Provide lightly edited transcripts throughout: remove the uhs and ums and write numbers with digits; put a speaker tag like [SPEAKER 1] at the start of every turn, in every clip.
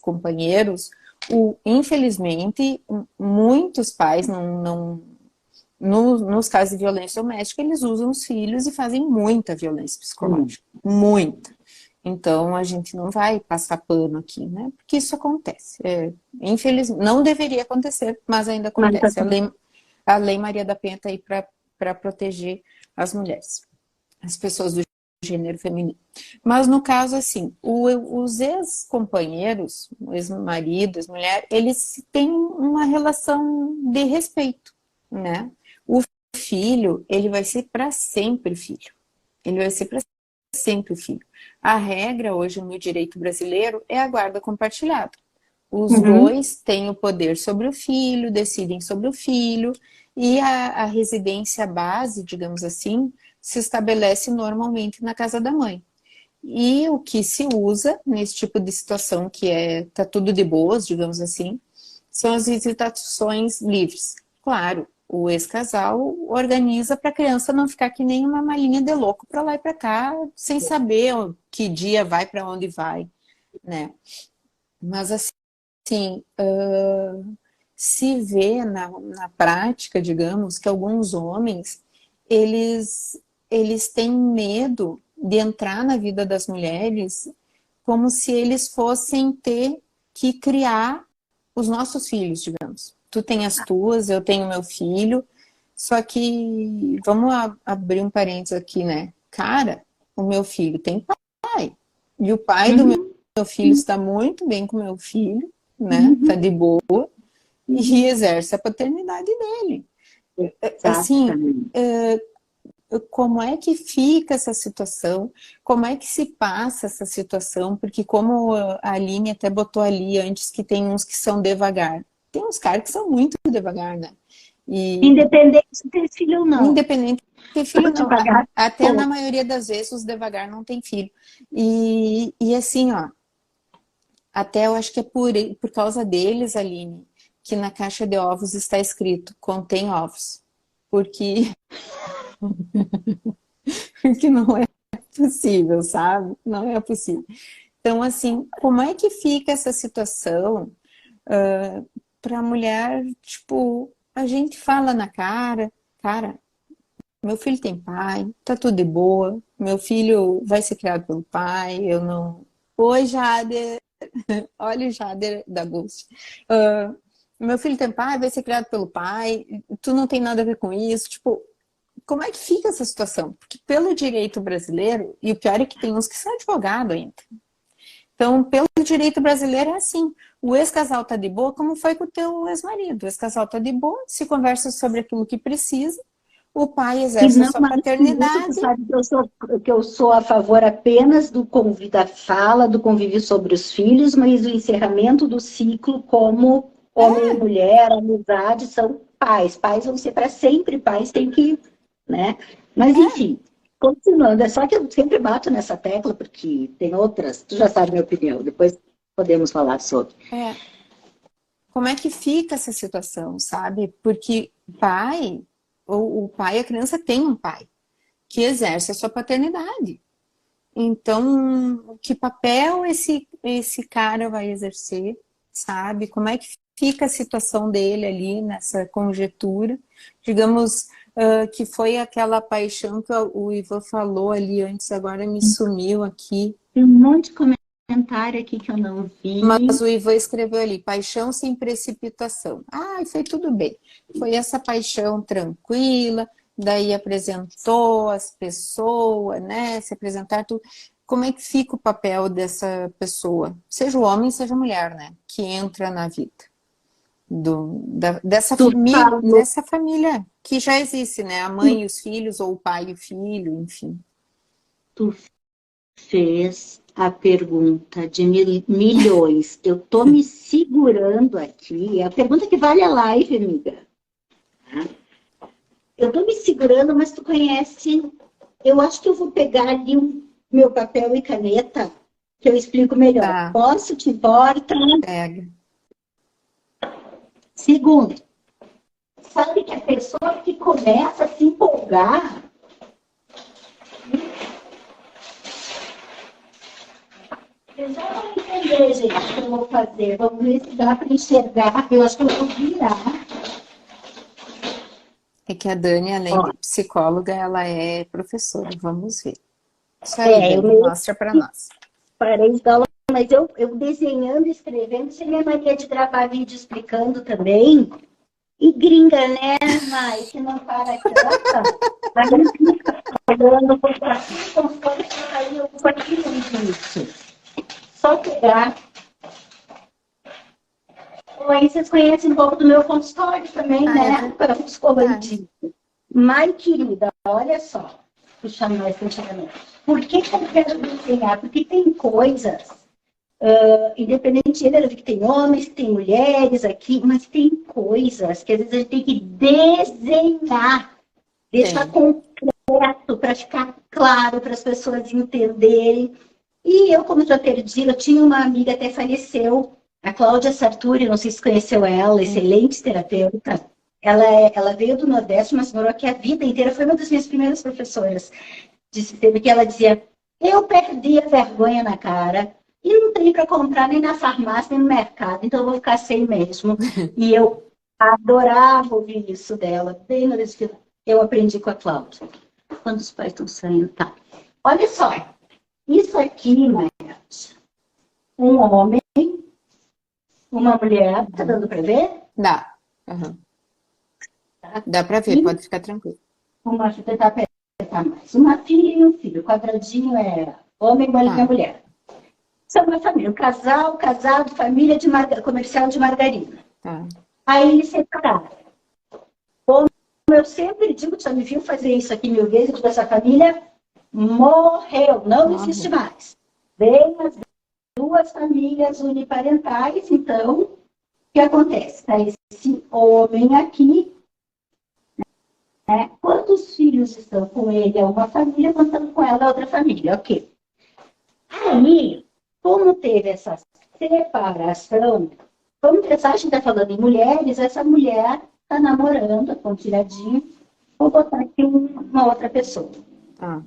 [SPEAKER 1] companheiros, infelizmente, muitos pais, nos casos de violência doméstica, eles usam os filhos e fazem muita violência psicológica. Muita. Então, a gente não vai passar pano aqui, né? Porque isso acontece. Infelizmente, não deveria acontecer, mas ainda acontece. A Lei Maria da Penha está aí para proteger as mulheres, as pessoas do gênero feminino. Mas no caso, assim, os ex-companheiros, o ex-marido, ex-mulher, eles têm uma relação de respeito, né? O filho, ele vai ser para sempre filho. Ele vai ser para sempre filho. A regra hoje no direito brasileiro é a guarda compartilhada. Os dois têm o poder sobre o filho, decidem sobre o filho, e a residência base, digamos assim, se estabelece normalmente na casa da mãe. E o que se usa nesse tipo de situação, que tá tudo de boas, digamos assim, são as visitações livres. Claro, o ex-casal organiza para a criança não ficar que nem uma malinha de louco para lá e para cá, sem saber que dia vai, para onde vai, né? Mas assim, se vê na prática, digamos, que alguns homens, eles têm medo de entrar na vida das mulheres como se eles fossem ter que criar os nossos filhos, digamos. Tu tem as tuas, eu tenho meu filho, só que, vamos abrir um parênteses aqui, né? Cara, o meu filho tem pai, e o pai do meu filho está muito bem com o meu filho, né? Tá de boa, e exerce a paternidade dele. Assim, como é que fica essa situação? Como é que se passa essa situação? Porque como a Aline até botou ali antes, que tem uns que são devagar. Tem uns caras que são muito devagar, né?
[SPEAKER 2] Independente se tem filho ou não.
[SPEAKER 1] Independente de ter filho, não. Até na maioria das vezes os devagar não tem filho. E assim, ó, até eu acho que é por causa deles, Aline, que na caixa de ovos está escrito contém ovos. Porque não é possível, sabe? Não é possível. Então, assim, como é que fica essa situação para a mulher, tipo, a gente fala na cara, meu filho tem pai, tá tudo de boa, meu filho vai ser criado pelo pai, eu não... Oi, Jader, olha o Jader da Ghost. Meu filho tem pai, vai ser criado pelo pai, tu não tem nada a ver com isso, tipo, como é que fica essa situação? Porque pelo direito brasileiro, e o pior é que tem uns que são advogados ainda. Então, pelo direito brasileiro é assim, o ex-casal tá de boa, como foi com o teu ex-marido. O ex-casal tá de boa, se conversa sobre aquilo que precisa, o pai exerce a sua paternidade.
[SPEAKER 2] Tu sabe que eu sou a favor apenas da fala, do convívio sobre os filhos, mas o encerramento do ciclo como homem e mulher, amizade, são pais. Pais vão ser para sempre, pais têm que, né? Mas, enfim, continuando, é só que eu sempre bato nessa tecla, porque tem outras, tu já sabe minha opinião, depois podemos falar sobre.
[SPEAKER 1] Como é que fica essa situação, sabe? Porque pai, o pai, a criança tem um pai que exerce a sua paternidade. Então, que papel esse cara vai exercer, sabe? Como é que fica a situação dele ali nessa conjetura? Digamos que foi aquela paixão que o Ivan falou ali antes, agora me sumiu aqui.
[SPEAKER 2] Tem um monte de comentário aqui que eu não vi.
[SPEAKER 1] Mas o Ivan escreveu ali, paixão sem precipitação. Foi tudo bem. Foi essa paixão tranquila, daí apresentou as pessoas, né? Se apresentar tudo. Como é que fica o papel dessa pessoa? Seja o homem, seja a mulher, né? Que entra na vida. Dessa família que já existe, né? A mãe e os filhos, ou o pai e o filho, enfim.
[SPEAKER 2] Tu fez a pergunta de milhões. Eu tô me segurando aqui. É a pergunta que vale a live, amiga. Eu tô me segurando, mas tu conhece... Eu acho que eu vou pegar ali meu papel e caneta, que eu explico melhor.
[SPEAKER 1] Tá.
[SPEAKER 2] Posso, te importa?
[SPEAKER 1] Pega.
[SPEAKER 2] Segundo, sabe que a pessoa que começa a se empolgar... Eu já vou entender, gente, o que eu vou fazer. Vamos ver se dá para enxergar. Eu acho que eu vou virar.
[SPEAKER 1] É que a Dani, além
[SPEAKER 2] Ó,
[SPEAKER 1] de psicóloga, ela é professora. Vamos ver. Isso aí,
[SPEAKER 2] eu
[SPEAKER 1] Dani,
[SPEAKER 2] meio
[SPEAKER 1] mostra para
[SPEAKER 2] que
[SPEAKER 1] nós.
[SPEAKER 2] parei de dar aula, mas eu desenhando, escrevendo, sem minha mania de gravar vídeo explicando também. E gringa, né, Mai, que não para quieta. Aí fica olhando por aqui, como se fosse cair um pouquinho disso. Só pegar. Aí vocês conhecem um pouco do meu consultório também,
[SPEAKER 1] Ah, é
[SPEAKER 2] né? Para os
[SPEAKER 1] verdade.
[SPEAKER 2] colantes. Mai, querida, olha só. Puxa mais antigamente. Por que eu quero desenhar? Porque tem coisas, independente de gênero, que tem homens, que tem mulheres aqui, mas tem coisas que às vezes a gente tem que desenhar, deixar
[SPEAKER 1] Tem.
[SPEAKER 2] concreto, para ficar claro, para as pessoas entenderem. E eu, como já perdi, eu tinha uma amiga, até faleceu, a Cláudia Sarturi, não sei se conheceu ela, excelente terapeuta. Ela veio do Nordeste, mas morou aqui a vida inteira, foi uma das minhas primeiras professoras de sistema, que ela dizia, eu perdi a vergonha na cara e não tenho para comprar nem na farmácia, nem no mercado, então eu vou ficar sem mesmo. E eu adorava ouvir isso dela, bem no que eu aprendi com a Cláudia. Quando os pais estão saindo, tá. Olha só, isso aqui, Maíra, um homem, uma mulher, tá dando para ver?
[SPEAKER 1] Dá. Uhum.
[SPEAKER 2] Tá?
[SPEAKER 1] Dá para ver,
[SPEAKER 2] E
[SPEAKER 1] pode ficar tranquilo.
[SPEAKER 2] uma, deixa eu tentar apertar mais. Uma filha e um filho. O quadradinho é homem, mulher,
[SPEAKER 1] Tá,
[SPEAKER 2] mulher. São uma família, um casal, casado, família de comercial de margarina.
[SPEAKER 1] tá.
[SPEAKER 2] Aí eles se separaram. Como eu sempre digo, já me viu fazer isso aqui 1000 vezes, digo, essa família morreu, não existe
[SPEAKER 1] Morre.
[SPEAKER 2] mais. Bem, as duas famílias uniparentais, então, o que acontece? Tá esse homem aqui, né? Quantos filhos estão com ele? É uma família, quantos estão com ela é outra família, ok. Aí, como teve essa separação, vamos pensar, a gente está falando em mulheres, essa mulher está namorando, com um tiradinho, vou botar aqui uma outra pessoa.
[SPEAKER 1] Tá.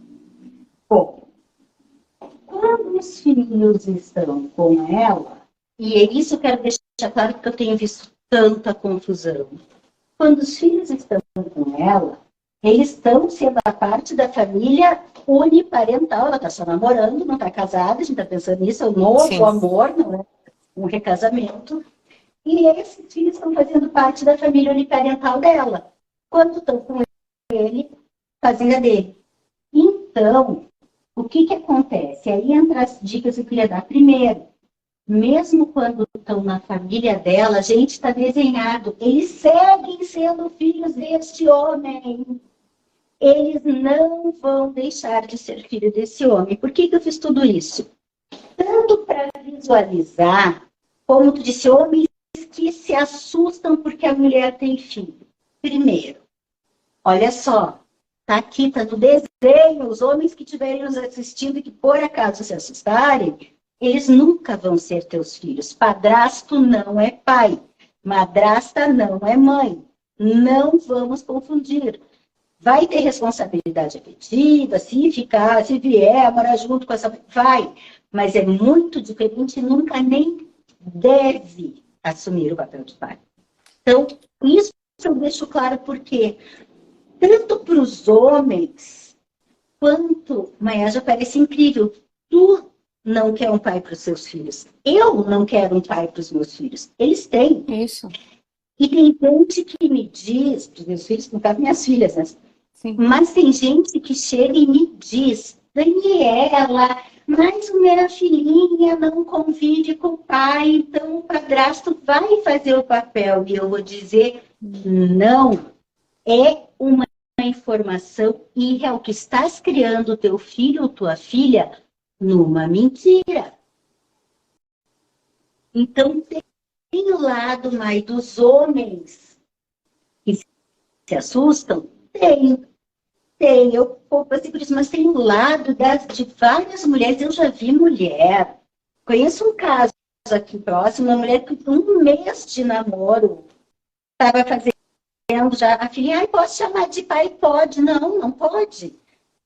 [SPEAKER 2] Bom, quando os filhos estão com ela, e é isso que eu quero deixar claro, porque eu tenho visto tanta confusão. Quando os filhos estão com ela, eles estão sendo a parte da família uniparental. Ela está só namorando, não está casada, a gente está pensando nisso, é um novo
[SPEAKER 1] Sim.
[SPEAKER 2] amor, não é um recasamento. E esses filhos estão fazendo parte da família uniparental dela. Quando estão com ele, fazem a dele. Então, o que acontece? Aí entra as dicas que eu queria dar. Primeiro, mesmo quando estão na família dela, a gente está desenhado. Eles seguem sendo filhos deste homem. Eles não vão deixar de ser filho desse homem. Por que eu fiz tudo isso? Tanto para visualizar, como tu disse, homens que se assustam porque a mulher tem filho. Primeiro, olha só, tá aqui, tá no desenho, os homens que estiverem nos assistindo e que por acaso se assustarem, eles nunca vão ser teus filhos. Padrasto não é pai, madrasta não é mãe. Não vamos confundir. Vai ter responsabilidade afetiva, se ficar, se vier, morar junto com essa... Vai, mas é muito diferente, nunca nem deve assumir o papel de pai. Então, isso eu deixo claro porque tanto para os homens, quanto, Maia, já parece incrível, tu não quer um pai para os seus filhos. Eu não quero um pai para os meus filhos. Eles têm.
[SPEAKER 1] Isso.
[SPEAKER 2] E tem gente que me diz, para os meus filhos, no caso, minhas filhas, né?
[SPEAKER 1] Sim.
[SPEAKER 2] Mas tem gente que chega e me diz, Daniela, mas minha filhinha não convive com o pai, então o padrasto vai fazer o papel. E eu vou dizer, não. É uma informação irreal que estás criando o teu filho ou tua filha numa mentira. Então, tem o lado mais dos homens que se assustam? Tem, eu pouco assim por isso, mas tem o lado de várias mulheres. Eu já vi mulher, conheço um caso aqui próximo, uma mulher que com 1 mês de namoro estava fazendo já a filha, ai, posso chamar de pai? Pode. Não, não pode.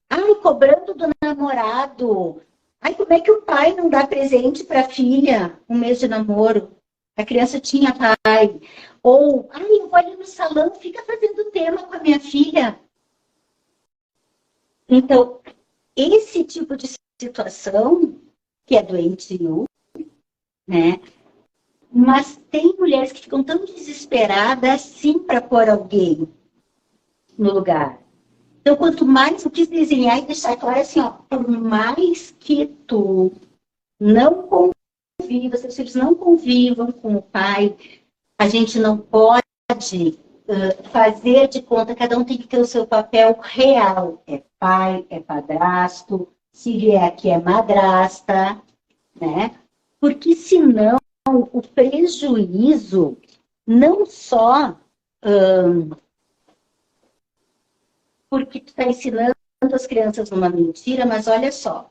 [SPEAKER 2] Ai, cobrando do namorado Ai, como é que o pai não dá presente para a filha um mês de namoro? A criança tinha pai. Ou, ai, eu vou ali no salão, fica fazendo tema com a minha filha. Então, esse tipo de situação, que é doentio, né? Mas tem mulheres que ficam tão desesperadas assim para pôr alguém no lugar. Então, quanto mais eu quis desenhar e deixar claro assim, ó, por mais que tu não conviva, seus filhos não convivam com o pai, a gente não pode fazer de conta, cada um tem que ter o seu papel real. É pai, é padrasto, se vier aqui é madrasta, né? Porque senão o prejuízo não só porque tu está ensinando as crianças numa mentira, mas olha só,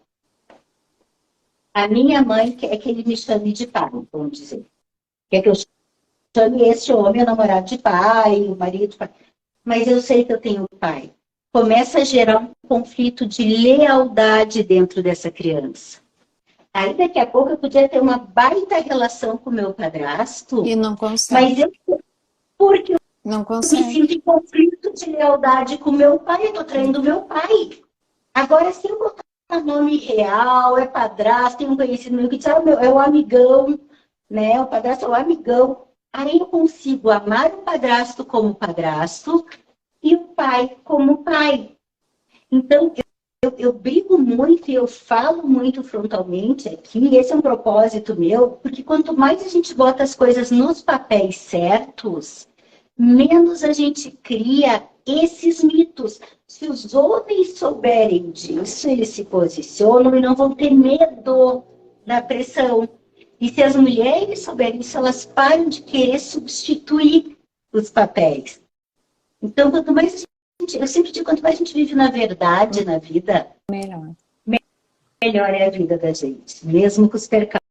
[SPEAKER 2] a minha mãe quer que ele me chame de pai, vamos dizer. Quer que eu chame esse homem, o namorado de pai, o marido de pai. Mas eu sei que eu tenho pai. Começa a gerar um conflito de lealdade dentro dessa criança. Aí daqui a pouco eu podia ter uma baita relação com o meu padrasto.
[SPEAKER 1] E não consegue.
[SPEAKER 2] Mas porque eu
[SPEAKER 1] não
[SPEAKER 2] me sinto em conflito de lealdade com o meu pai, eu estou traindo meu pai. Agora, se eu botar nome real, é padrasto, tem um conhecido meu que diz, é o amigão, né? O padrasto é o amigão. Aí eu consigo amar o padrasto como padrasto e o pai como pai. Então, eu brigo muito e eu falo muito frontalmente aqui, e esse é um propósito meu, porque quanto mais a gente bota as coisas nos papéis certos, menos a gente cria esses mitos. Se os homens souberem disso, eles se posicionam e não vão ter medo da pressão. E se as mulheres souberem isso, elas param de querer substituir os papéis. Então, quanto mais a gente, eu sempre digo, quanto mais a gente vive na verdade na vida, melhor é a vida da gente, mesmo com os percalços.